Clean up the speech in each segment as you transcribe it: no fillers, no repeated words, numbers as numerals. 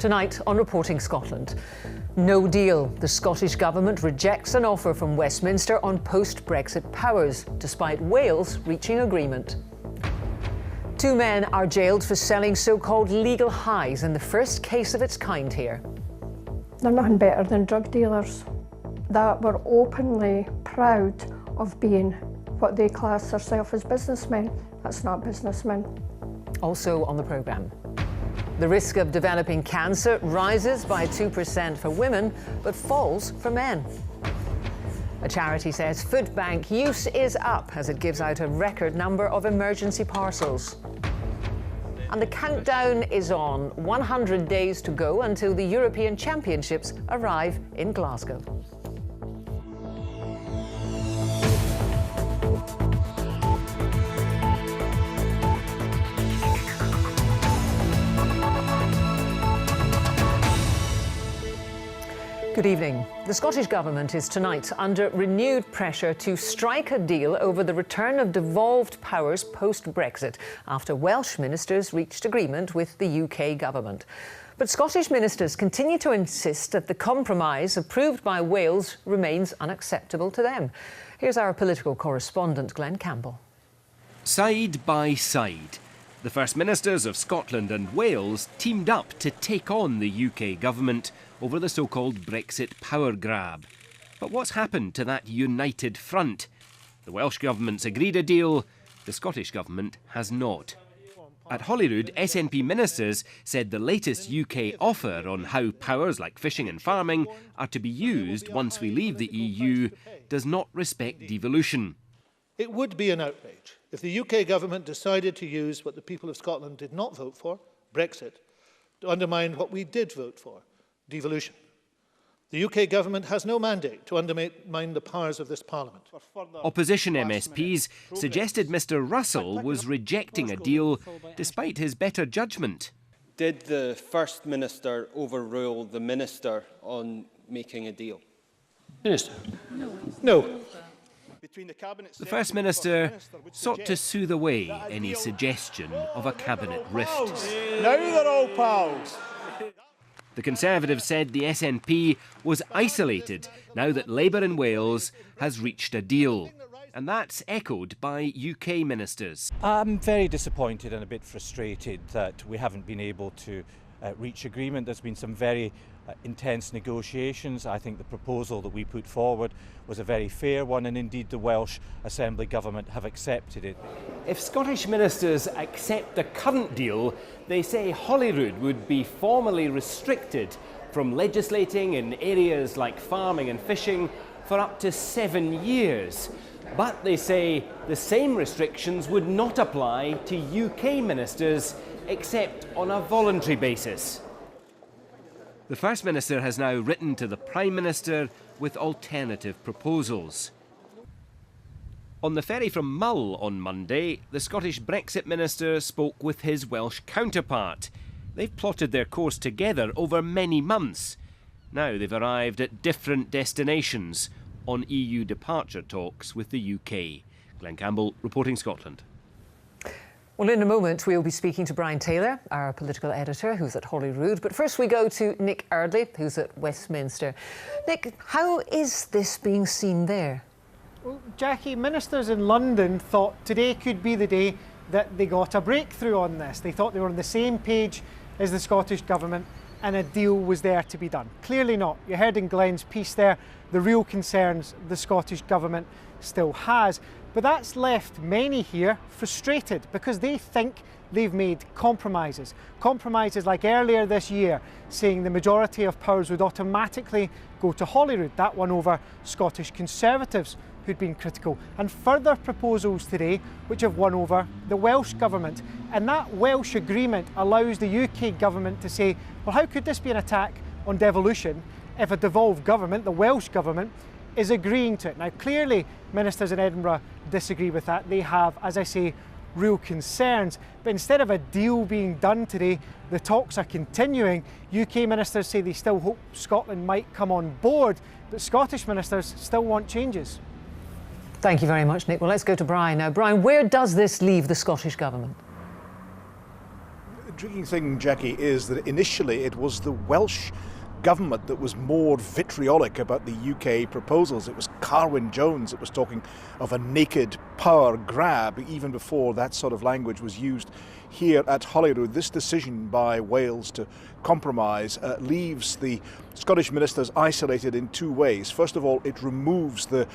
Tonight on Reporting Scotland. No deal. The Scottish Government rejects an offer from Westminster on post-Brexit powers, despite Wales reaching agreement. 2 men are jailed for selling so-called legal highs in the first case of its kind here. They're nothing better than drug dealers that were openly proud of being what they class themselves as businessmen. That's not businessmen. Also on the programme. The risk of developing cancer rises by 2% for women, but falls for men. A charity says food bank use is up as it gives out a record number of emergency parcels. And the countdown is on. 100 days to go until the European Championships arrive in Glasgow. Good evening. The Scottish Government is tonight under renewed pressure to strike a deal over the return of devolved powers post-Brexit after Welsh ministers reached agreement with the UK Government. But Scottish ministers continue to insist that the compromise approved by Wales remains unacceptable to them. Here's our political correspondent, Glenn Campbell. Side by side, the First Ministers of Scotland and Wales teamed up to take on the UK Government over the so-called Brexit power grab. But what's happened to that united front? The Welsh Government's agreed a deal, the Scottish Government has not. At Holyrood, SNP ministers said the latest UK offer on how powers like fishing and farming are to be used once we leave the EU does not respect devolution. It would be an outrage if the UK Government decided to use what the people of Scotland did not vote for, Brexit, to undermine what we did vote for, devolution. The UK Government has no mandate to undermine the powers of this Parliament. Opposition MSPs suggested Mr Russell was rejecting a deal despite his better judgment. Did the First Minister overrule the Minister on making a deal? Minister? No. The First Minister sought to soothe away any suggestion of a cabinet rift. Now they're all pals. The Conservatives said the SNP was isolated now that Labour in Wales has reached a deal. And that's echoed by UK ministers. I'm very disappointed and a bit frustrated that we haven't been able to reach agreement. There's been some very intense negotiations. I think the proposal that we put forward was a very fair one, and indeed the Welsh Assembly Government have accepted it. If Scottish ministers accept the current deal, they say Holyrood would be formally restricted from legislating in areas like farming and fishing for up to 7 years. But they say the same restrictions would not apply to UK ministers except on a voluntary basis. The First Minister has now written to the Prime Minister with alternative proposals. On the ferry from Mull on Monday, the Scottish Brexit Minister spoke with his Welsh counterpart. They've plotted their course together over many months. Now they've arrived at different destinations on EU departure talks with the UK. Glenn Campbell, Reporting Scotland. Well, in a moment, we'll be speaking to Brian Taylor, our political editor, who's at Holyrood. But first we go to Nick Eardley, who's at Westminster. Nick, how is this being seen there? Well, Jackie, ministers in London thought today could be the day that they got a breakthrough on this. They thought they were on the same page as the Scottish Government and a deal was there to be done. Clearly not. You heard in Glenn's piece there the real concerns the Scottish Government still has. But that's left many here frustrated because they think they've made compromises. Compromises like earlier this year, saying the majority of powers would automatically go to Holyrood. That won over Scottish Conservatives who'd been critical. And further proposals today which have won over the Welsh Government. And that Welsh agreement allows the UK Government to say, well, how could this be an attack on devolution if a devolved government, the Welsh Government, is agreeing to it? Now, clearly, ministers in Edinburgh disagree with that. They have, as I say, real concerns. But instead of a deal being done today, the talks are continuing. UK ministers say they still hope Scotland might come on board, but Scottish ministers still want changes. Thank you very much, Nick. Well, let's go to Brian now. Brian, where does this leave the Scottish Government? intriguing thing, Jackie, is that initially it was the Welsh government that was more vitriolic about the UK proposals. It was Carwyn Jones that was talking of a naked power grab even before that sort of language was used here at Holyrood. This decision by Wales to compromise leaves the Scottish ministers isolated in two ways. First of all, it removes the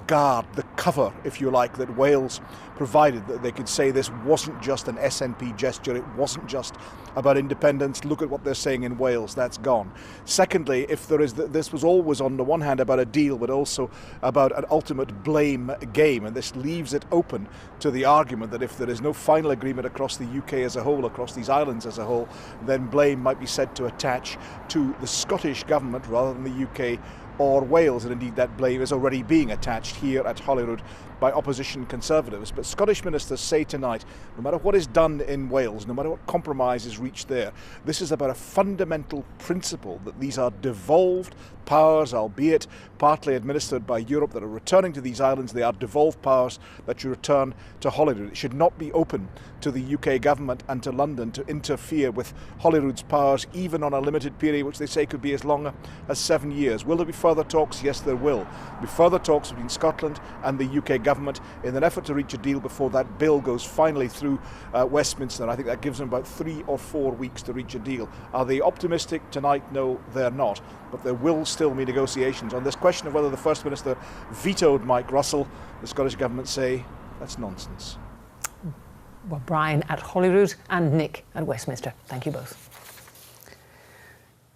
guard, the cover, if you like, that Wales provided, that they could say this wasn't just an SNP gesture, it wasn't just about independence, look at what they're saying in Wales, that's gone. Secondly, if there is, this was always on the one hand about a deal, but also about an ultimate blame game, and this leaves it open to the argument that if there is no final agreement across the UK as a whole, across these islands as a whole, then blame might be said to attach to the Scottish government rather than the UK or Wales, and indeed that blame is already being attached here at Holyrood by opposition Conservatives. But Scottish ministers say tonight, no matter what is done in Wales, no matter what compromise is reached there, this is about a fundamental principle that these are devolved powers, albeit partly administered by Europe, that are returning to these islands. They are devolved powers that should return to Holyrood. It should not be open to the UK government and to London to interfere with Holyrood's powers, even on a limited period, which they say could be as long as 7 years. Will there be further talks? Yes, there will. There will be further talks between Scotland and the UK government in an effort to reach a deal before that bill goes finally through Westminster. I think that gives them about 3 or 4 weeks to reach a deal. Are they optimistic tonight? No, they're not. But there will still be negotiations. On this question of whether the First Minister vetoed Mike Russell, the Scottish Government say that's nonsense. Well, Brian at Holyrood and Nick at Westminster. Thank you both.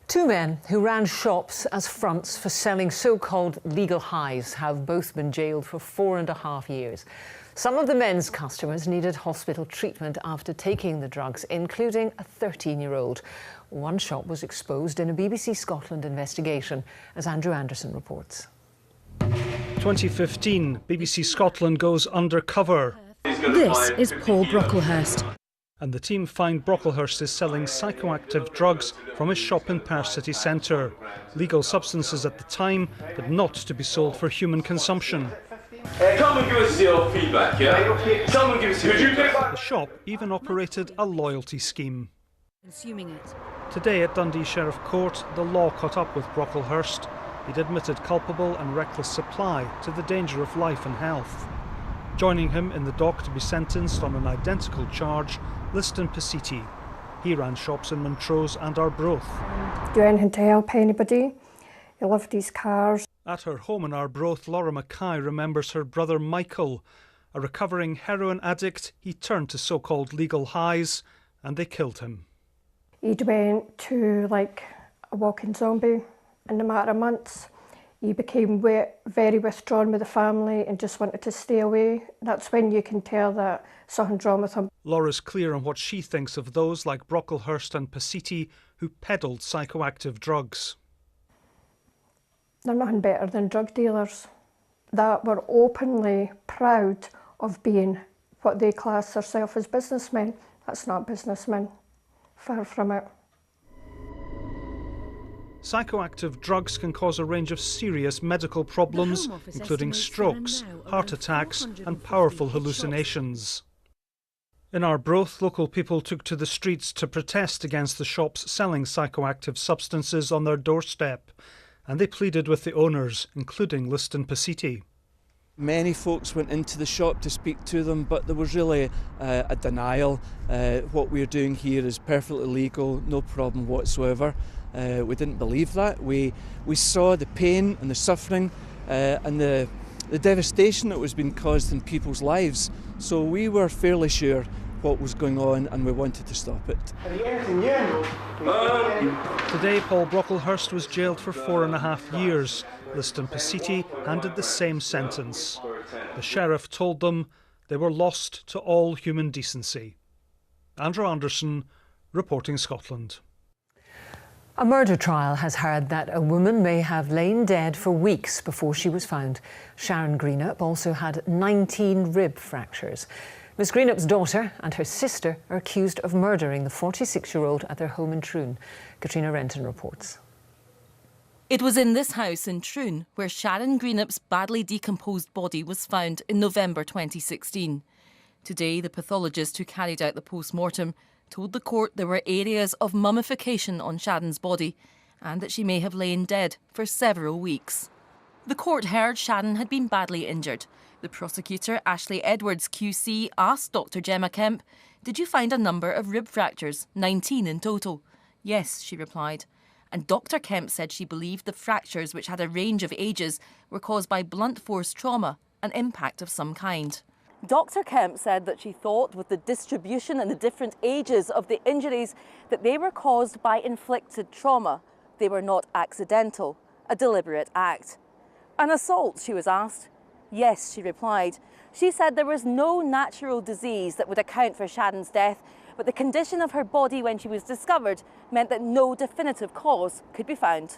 Two men who ran shops as fronts for selling so-called legal highs have both been jailed for 4.5 years. Some of the men's customers needed hospital treatment after taking the drugs, including a 13-year-old. One shop was exposed in a BBC Scotland investigation, as Andrew Anderson reports. 2015, BBC Scotland goes undercover. This is Paul Brocklehurst. And the team find Brocklehurst is selling psychoactive drugs from his shop in Perth city centre. Legal substances at the time, but not to be sold for human consumption. Come and give us your feedback, yeah? Come and give us your feedback. The shop even operated a loyalty scheme. Consuming it. Today at Dundee Sheriff Court, the law caught up with Brocklehurst. He'd admitted culpable and reckless supply to the danger of life and health. Joining him in the dock to be sentenced on an identical charge, Liston Pasiti. He ran shops in Montrose and Arbroath. Do anything to help anybody. He loved his cars. At her home in Arbroath, Laura Mackay remembers her brother Michael. A recovering heroin addict, he turned to so-called legal highs and they killed him. He'd went to like a walking zombie in a matter of months. He became very withdrawn with the family and just wanted to stay away. That's when you can tell that something's wrong with him. Laura's clear on what she thinks of those like Brocklehurst and Pasiti who peddled psychoactive drugs. They're nothing better than drug dealers that were openly proud of being what they class themselves as businessmen. That's not businessmen, far from it. Psychoactive drugs can cause a range of serious medical problems, including strokes, heart attacks and powerful hallucinations. In Arbroath, local people took to the streets to protest against the shops selling psychoactive substances on their doorstep, and they pleaded with the owners, including Liston Pasiti. Many folks went into the shop to speak to them, but there was really a denial. What we're doing here is perfectly legal, no problem whatsoever. We didn't believe that. We saw the pain and the suffering and the devastation that was being caused in people's lives. So we were fairly sure what was going on and we wanted to stop it. Today, Paul Brocklehurst was jailed for 4.5 years. Liston Pasiti handed the same sentence. The sheriff told them they were lost to all human decency. Andrew Anderson, reporting Scotland. A murder trial has heard that a woman may have lain dead for weeks before she was found. Sharon Greenup also had 19 rib fractures. Miss Greenup's daughter and her sister are accused of murdering the 46-year-old at their home in Troon. Katrina Renton reports. It was in this house in Troon where Sharon Greenup's badly decomposed body was found in November 2016. Today, the pathologist who carried out the post-mortem told the court there were areas of mummification on Shadden's body and that she may have lain dead for several weeks. The court heard Shadden had been badly injured. The prosecutor, Ashley Edwards QC, asked Dr Gemma Kemp, "Did you find a number of rib fractures, 19 in total?" "Yes," she replied. And Dr Kemp said she believed the fractures, which had a range of ages, were caused by blunt force trauma, an impact of some kind. Dr Kemp said that she thought with the distribution and the different ages of the injuries that they were caused by inflicted trauma. They were not accidental, a deliberate act. An assault, she was asked. Yes, she replied. She said there was no natural disease that would account for Shadden's death, but the condition of her body when she was discovered meant that no definitive cause could be found.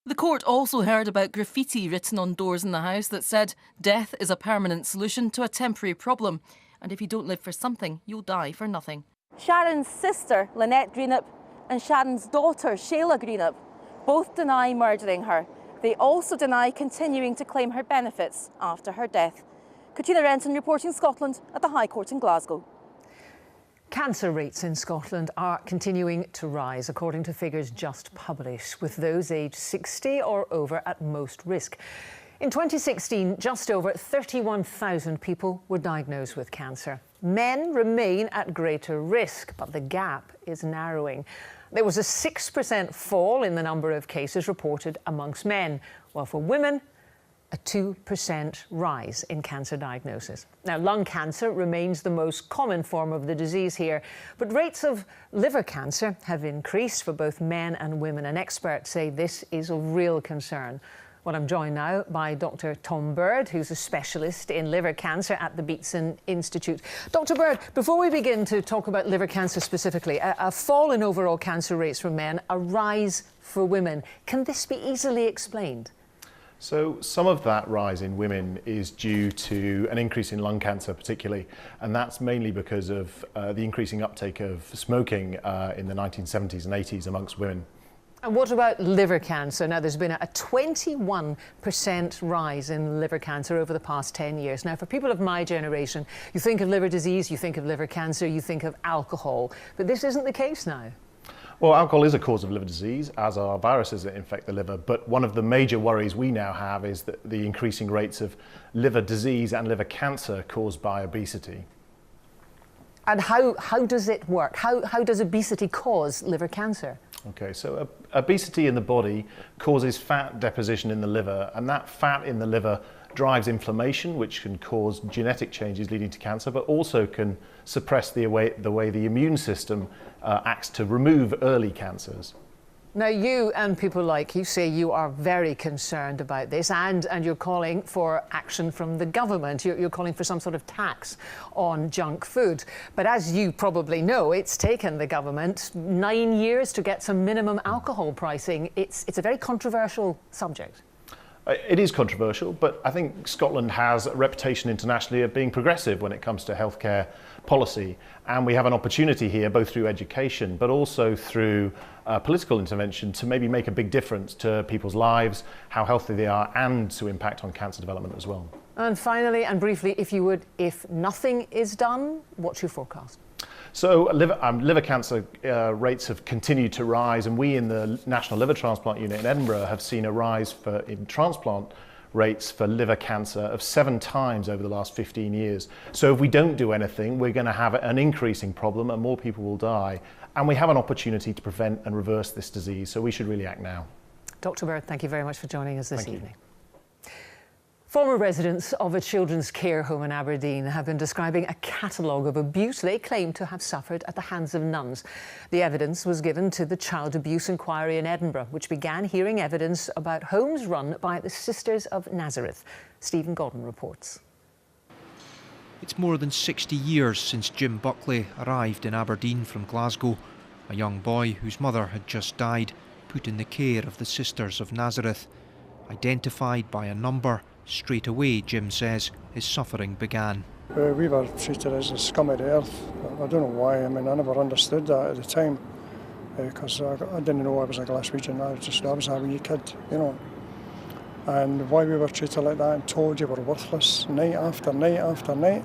The court also heard about graffiti written on doors in the house that said, "Death is a permanent solution to a temporary problem, and if you don't live for something, you'll die for nothing." Shadden's sister, Lynette Greenup, and Shadden's daughter, Shayla Greenup, both deny murdering her. They also deny continuing to claim her benefits after her death. Katrina Renton reporting Scotland at the High Court in Glasgow. Cancer rates in Scotland are continuing to rise, according to figures just published, with those aged 60 or over at most risk. In 2016, just over 31,000 people were diagnosed with cancer. Men remain at greater risk, but the gap is narrowing. There was a 6% fall in the number of cases reported amongst men, while for women, a 2% rise in cancer diagnosis. Now, lung cancer remains the most common form of the disease here, but rates of liver cancer have increased for both men and women, and experts say this is a real concern. Well, I'm joined now by Dr. Tom Bird, who's a specialist in liver cancer at the Beatson Institute. Dr. Bird, before we begin to talk about liver cancer specifically, a fall in overall cancer rates for men, a rise for women. Can this be easily explained? So some of that rise in women is due to an increase in lung cancer particularly, and that's mainly because of the increasing uptake of smoking in the 1970s and 80s amongst women. And what about liver cancer? Now, there's been a 21% rise in liver cancer over the past 10 years. Now, for people of my generation, you think of liver disease, you think of liver cancer, you think of alcohol, but this isn't the case now. Well, alcohol is a cause of liver disease, as are viruses that infect the liver, but one of the major worries we now have is that the increasing rates of liver disease and liver cancer caused by obesity. And how does it work? How does obesity cause liver cancer? Okay, so obesity in the body causes fat deposition in the liver, and that fat in the liver drives inflammation, which can cause genetic changes leading to cancer, but also can suppress the way the immune system acts to remove early cancers. Now, you and people like you say you are very concerned about this, and you're calling for action from the government. You're calling for some sort of tax on junk food. But as you probably know, it's taken the government 9 years to get some minimum alcohol pricing. It's a very controversial subject. It is controversial, but I think Scotland has a reputation internationally of being progressive when it comes to healthcare policy, and we have an opportunity here, both through education but also through political intervention, to maybe make a big difference to people's lives, how healthy they are, and to impact on cancer development as well. And finally and briefly, if you would, if nothing is done, what's your forecast? So liver cancer rates have continued to rise, and we in the National Liver Transplant Unit in Edinburgh have seen a rise in transplant rates for liver cancer of 7 times over the last 15 years. So if we don't do anything, we're going to have an increasing problem and more people will die. And we have an opportunity to prevent and reverse this disease, so we should really act now. Dr. Bird, thank you very much for joining us this evening. Former residents of a children's care home in Aberdeen have been describing a catalogue of abuse they claim to have suffered at the hands of nuns. The evidence was given to the Child Abuse Inquiry in Edinburgh, which began hearing evidence about homes run by the Sisters of Nazareth. Stephen Godden reports. It's more than 60 years since Jim Buckley arrived in Aberdeen from Glasgow, a young boy whose mother had just died, put in the care of the Sisters of Nazareth. Identified by a number, straight away, Jim says, his suffering began. We were treated as the scum of the earth. I don't know why. I mean, I never understood that at the time, because I didn't know I was a Glaswegian. I was a wee kid, you know. And why we were treated like that and told you were worthless night after night after night,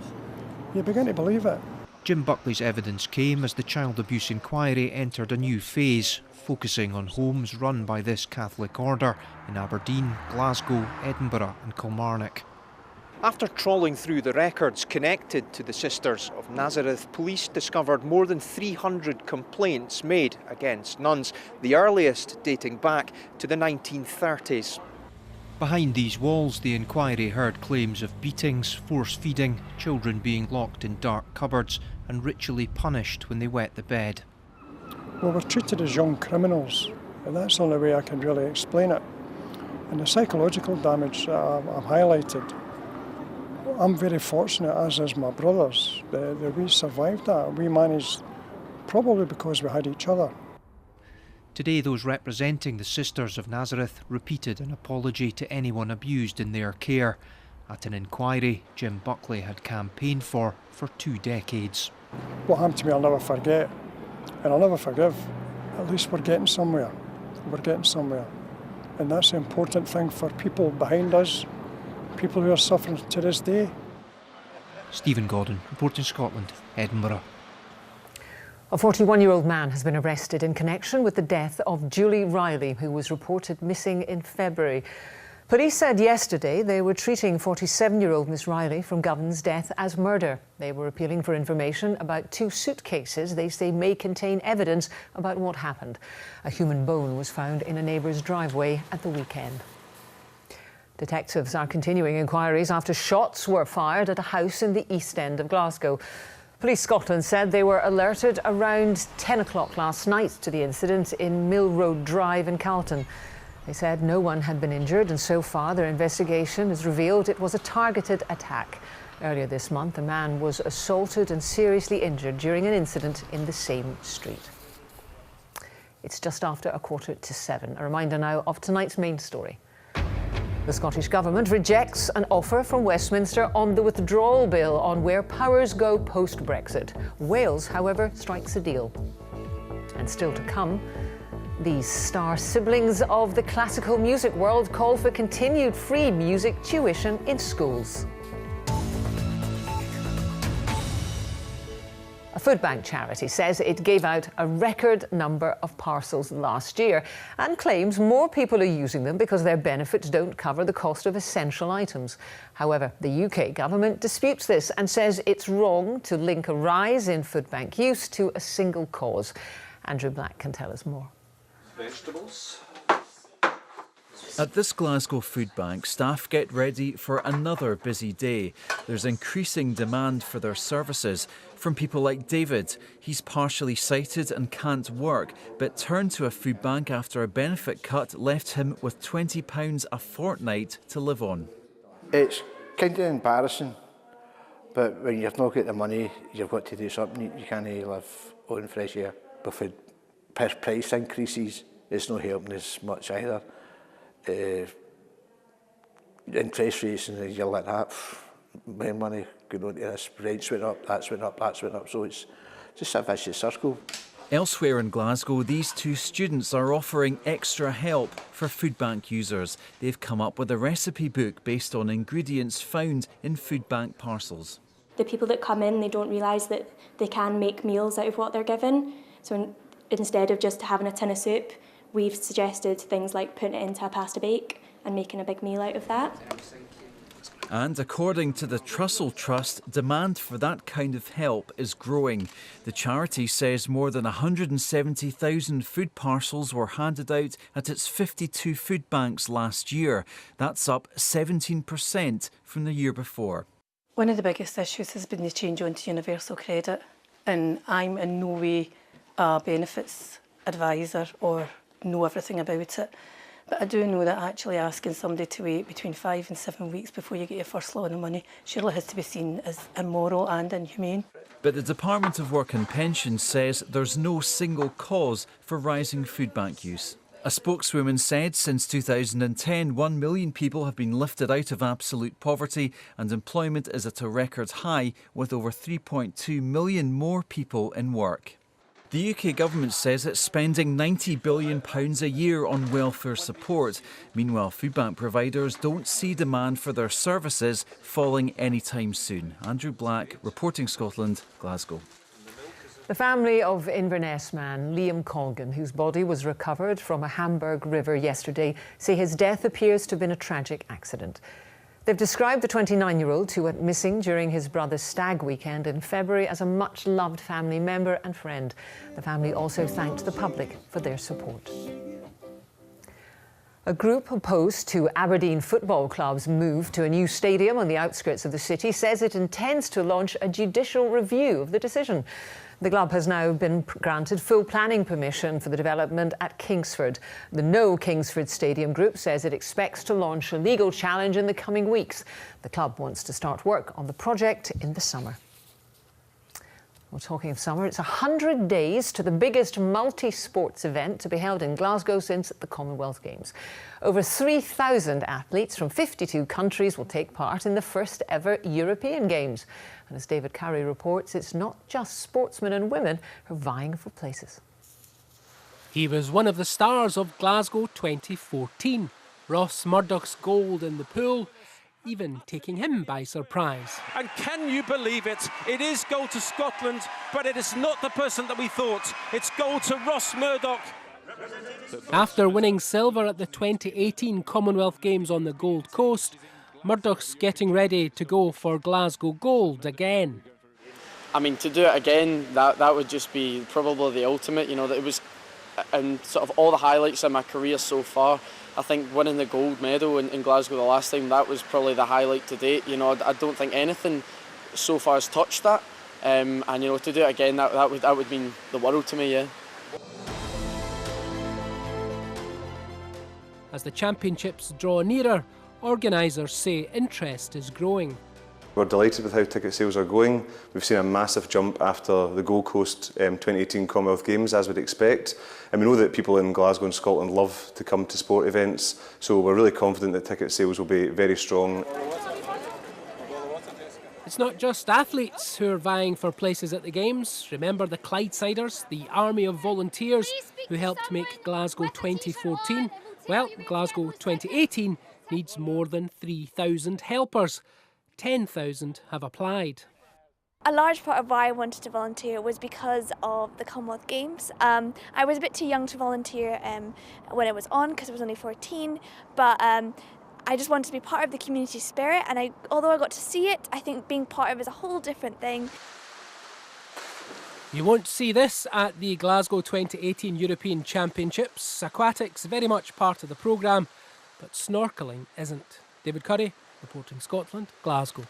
you begin to believe it. Jim Buckley's evidence came as the child abuse inquiry entered a new phase, focusing on homes run by this Catholic order in Aberdeen, Glasgow, Edinburgh and Kilmarnock. After trawling through the records connected to the Sisters of Nazareth, police discovered more than 300 complaints made against nuns, the earliest dating back to the 1930s. Behind these walls, the inquiry heard claims of beatings, force-feeding, children being locked in dark cupboards and ritually punished when they wet the bed. Well, we're treated as young criminals, and that's the only way I can really explain it. And the psychological damage I've highlighted, I'm very fortunate, as is my brothers, that we survived that. We managed, probably because we had each other. Today, those representing the Sisters of Nazareth repeated an apology to anyone abused in their care, at an inquiry Jim Buckley had campaigned for 2 decades. What happened to me I'll never forget, and I'll never forgive. At least we're getting somewhere. We're getting somewhere. And that's the important thing for people behind us, people who are suffering to this day. Stephen Gordon, reporting Scotland, Edinburgh. A 41-year-old man has been arrested in connection with the death of Julie Riley, who was reported missing in February. Police said yesterday they were treating 47-year-old Miss Riley from Govan's death as murder. They were appealing for information about 2 suitcases they say may contain evidence about what happened. A human bone was found in a neighbour's driveway at the weekend. Detectives are continuing inquiries after shots were fired at a house in the East End of Glasgow. Police Scotland said they were alerted around 10 o'clock last night to the incident in Mill Road Drive in Carlton. They said no one had been injured, and so far their investigation has revealed it was a targeted attack. Earlier this month, a man was assaulted and seriously injured during an incident in the same street. It's just after 6:45. A reminder now of tonight's main story. The Scottish Government rejects an offer from Westminster on the withdrawal bill on where powers go post-Brexit. Wales, however, strikes a deal. And still to come, these star siblings of the classical music world call for continued free music tuition in schools. A food bank charity says it gave out a record number of parcels last year and claims more people are using them because their benefits don't cover the cost of essential items. However, the UK government disputes this and says it's wrong to link a rise in food bank use to a single cause. Andrew Black can tell us more. Vegetables. At this Glasgow food bank, staff get ready for another busy day. There's increasing demand for their services from people like David. He's partially sighted and can't work, but turned to a food bank after a benefit cut left him with £20 a fortnight to live on. It's kind of embarrassing, but when you've not got the money, you've got to do something. You can't live on fresh air. But for price increases, it's not helping as much either. Interest rates and things like that, my money going on to this, rents went up, that's went up, that's went up, so it's just a vicious circle. Elsewhere in Glasgow, these 2 students are offering extra help for food bank users. They've come up with a recipe book based on ingredients found in food bank parcels. The people that come in, they don't realise that they can make meals out of what they're given. So instead of just having a tin of soup, we've suggested things like putting it into a pasta bake and making a big meal out of that. And according to the Trussell Trust, demand for that kind of help is growing. The charity says more than 170,000 food parcels were handed out at its 52 food banks last year. That's up 17% from the year before. One of the biggest issues has been the change onto universal credit, and I'm in no way a benefits advisor or know everything about it. But I do know that actually asking somebody to wait between 5 and 7 weeks before you get your first lot of money surely has to be seen as immoral and inhumane. But the Department of Work and Pensions says there's no single cause for rising food bank use. A spokeswoman said since 2010, 1 million people have been lifted out of absolute poverty and employment is at a record high with over 3.2 million more people in work. The UK government says it's spending £90 billion a year on welfare support. Meanwhile, food bank providers don't see demand for their services falling anytime soon. Andrew Black, Reporting Scotland, Glasgow. The family of Inverness man Liam Colgan, whose body was recovered from a Hamburg river yesterday, say his death appears to have been a tragic accident. They've described the 29-year-old who went missing during his brother's stag weekend in February as a much-loved family member and friend. The family also thanked the public for their support. A group opposed to Aberdeen Football Club's move to a new stadium on the outskirts of the city says it intends to launch a judicial review of the decision. The club has now been granted full planning permission for the development at Kingsford. The No Kingsford Stadium group says it expects to launch a legal challenge in the coming weeks. The club wants to start work on the project in the summer. Well, talking of summer, it's 100 days to the biggest multi-sports event to be held in Glasgow since the Commonwealth Games. Over 3,000 athletes from 52 countries will take part in the first ever European Games. And as David Curry reports, it's not just sportsmen and women who are vying for places. He was one of the stars of Glasgow 2014. Ross Murdoch's gold in the pool, even taking him by surprise. And can you believe it? It is gold to Scotland, but it is not the person that we thought. It's gold to Ross Murdoch. After winning silver at the 2018 Commonwealth Games on the Gold Coast, Murdoch's getting ready to go for Glasgow gold again. I mean, to do it again, that would just be probably the ultimate. You know, that it was, and sort of all the highlights of my career so far, I think winning the gold medal in Glasgow the last time, that was probably the highlight to date. You know, I don't think anything so far has touched that. And you know, to do it again, that would mean the world to me, yeah. As the championships draw nearer, organisers say interest is growing. We're delighted with how ticket sales are going. We've seen a massive jump after the Gold Coast 2018 Commonwealth Games, as we'd expect. And we know that people in Glasgow and Scotland love to come to sport events, so we're really confident that ticket sales will be very strong. It's not just athletes who are vying for places at the Games. Remember the Clydesiders, the army of volunteers who helped make Glasgow 2014? Well, Glasgow 2018 needs more than 3,000 helpers. 10,000 have applied. A large part of why I wanted to volunteer was because of the Commonwealth Games. I was a bit too young to volunteer when it was on because I was only 14, but I just wanted to be part of the community spirit, and although I got to see it, I think being part of it is a whole different thing. You won't see this at the Glasgow 2018 European Championships. Aquatics very much part of the programme, but snorkelling isn't. David Curry, Reporting Scotland, Glasgow.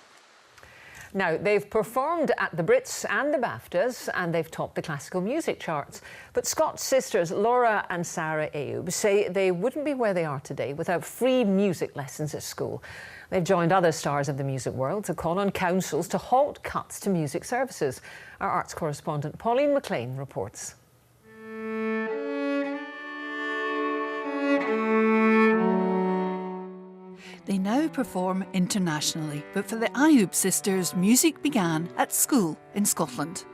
Now, they've performed at the Brits and the BAFTAs, and they've topped the classical music charts. But Scott's sisters, Laura and Sarah Ayoub, say they wouldn't be where they are today without free music lessons at school. They've joined other stars of the music world to call on councils to halt cuts to music services. Our arts correspondent Pauline McLean reports. They now perform internationally, but for the Ayoub sisters, music began at school in Scotland.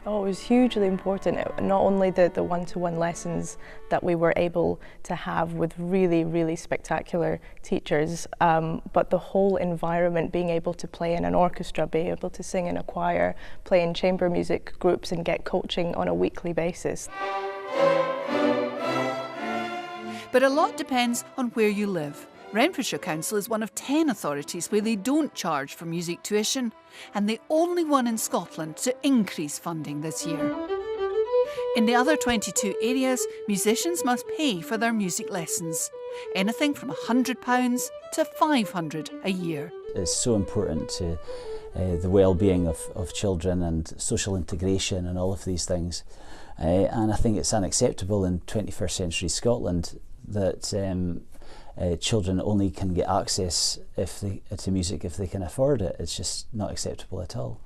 Oh, it was hugely important, not only the one-to-one lessons that we were able to have with really, really spectacular teachers, but the whole environment, being able to play in an orchestra, being able to sing in a choir, play in chamber music groups and get coaching on a weekly basis. But a lot depends on where you live. Renfrewshire Council is one of 10 authorities where they don't charge for music tuition, and the only one in Scotland to increase funding this year. In the other 22 areas, musicians must pay for their music lessons, anything from £100 to £500 a year. It's so important to the well-being of children and social integration and all of these things. And I think it's unacceptable in 21st century Scotland that children only can get access to music if they can afford it. It's just not acceptable at all.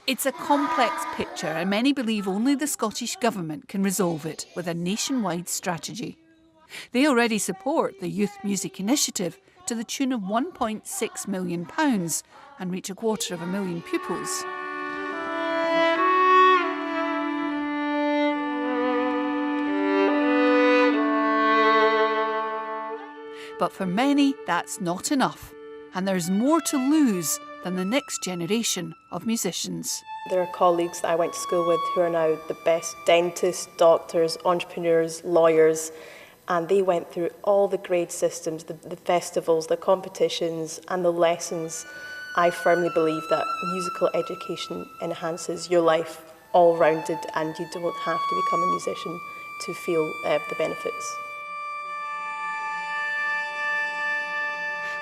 It's a complex picture, and many believe only the Scottish Government can resolve it with a nationwide strategy. They already support the Youth Music Initiative to the tune of £1.6 million and reach 250,000 pupils. But for many, that's not enough. And there's more to lose than the next generation of musicians. There are colleagues that I went to school with who are now the best dentists, doctors, entrepreneurs, lawyers, and they went through all the grade systems, the festivals, the competitions and the lessons. I firmly believe that musical education enhances your life all rounded, and you don't have to become a musician to feel the benefits.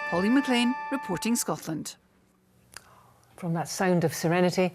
Polly McLean, reporting Scotland. From that sound of serenity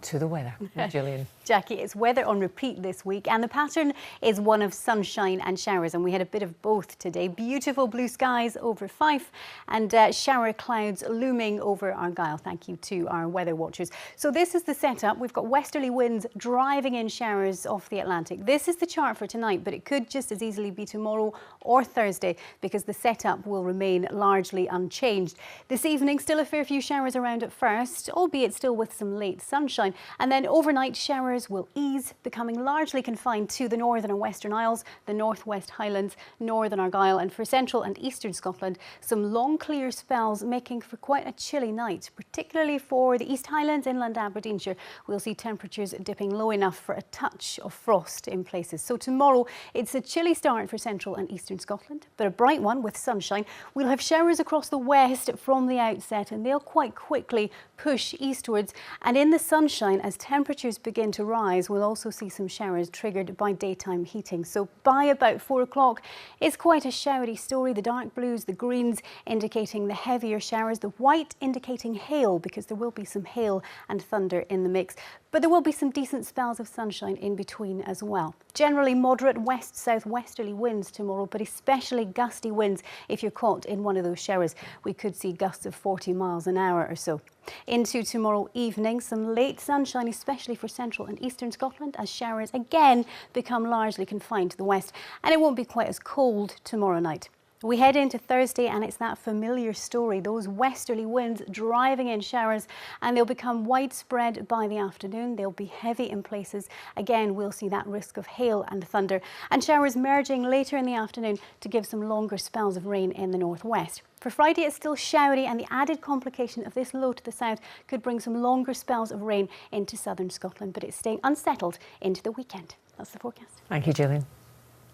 to the weather. Gillian. Jackie, it's weather on repeat this week, and the pattern is one of sunshine and showers, and we had a bit of both today. Beautiful blue skies over Fife and shower clouds looming over Argyll. Thank you to our weather watchers. So this is the setup. We've got westerly winds driving in showers off the Atlantic. This is the chart for tonight, but it could just as easily be tomorrow or Thursday because the setup will remain largely unchanged. This evening, still a fair few showers around at first, albeit still with some late sunshine. And then overnight showers will ease, becoming largely confined to the Northern and Western Isles, the Northwest Highlands, Northern Argyll, and for Central and Eastern Scotland, some long clear spells making for quite a chilly night, particularly for the East Highlands, inland Aberdeenshire. We'll see temperatures dipping low enough for a touch of frost in places. So tomorrow, it's a chilly start for Central and Eastern Scotland, but a bright one with sunshine. We'll have showers across the west from the outset, and they'll quite quickly push eastwards. And in the sunshine, as temperatures begin to rise, we'll also see some showers triggered by daytime heating. So by about 4 o'clock, it's quite a showery story. The dark blues, the greens indicating the heavier showers, the white indicating hail, because there will be some hail and thunder in the mix. But there will be some decent spells of sunshine in between as well. Generally moderate west-southwesterly winds tomorrow, but especially gusty winds if you're caught in one of those showers. We could see gusts of 40 miles an hour or so. Into tomorrow evening, some late sunshine, especially for Central and Eastern Scotland, as showers again become largely confined to the west, and it won't be quite as cold tomorrow night. We head into Thursday and it's that familiar story, those westerly winds driving in showers, and they'll become widespread by the afternoon. They'll be heavy in places. Again, we'll see that risk of hail and thunder, and showers merging later in the afternoon to give some longer spells of rain in the northwest. For Friday, it's still showery, and the added complication of this low to the south could bring some longer spells of rain into southern Scotland, but it's staying unsettled into the weekend. That's the forecast. Thank you, Gillian.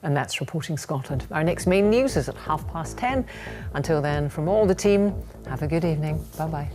And that's Reporting Scotland. Our next main news is at 10:30. Until then, from all the team, have a good evening. Bye-bye.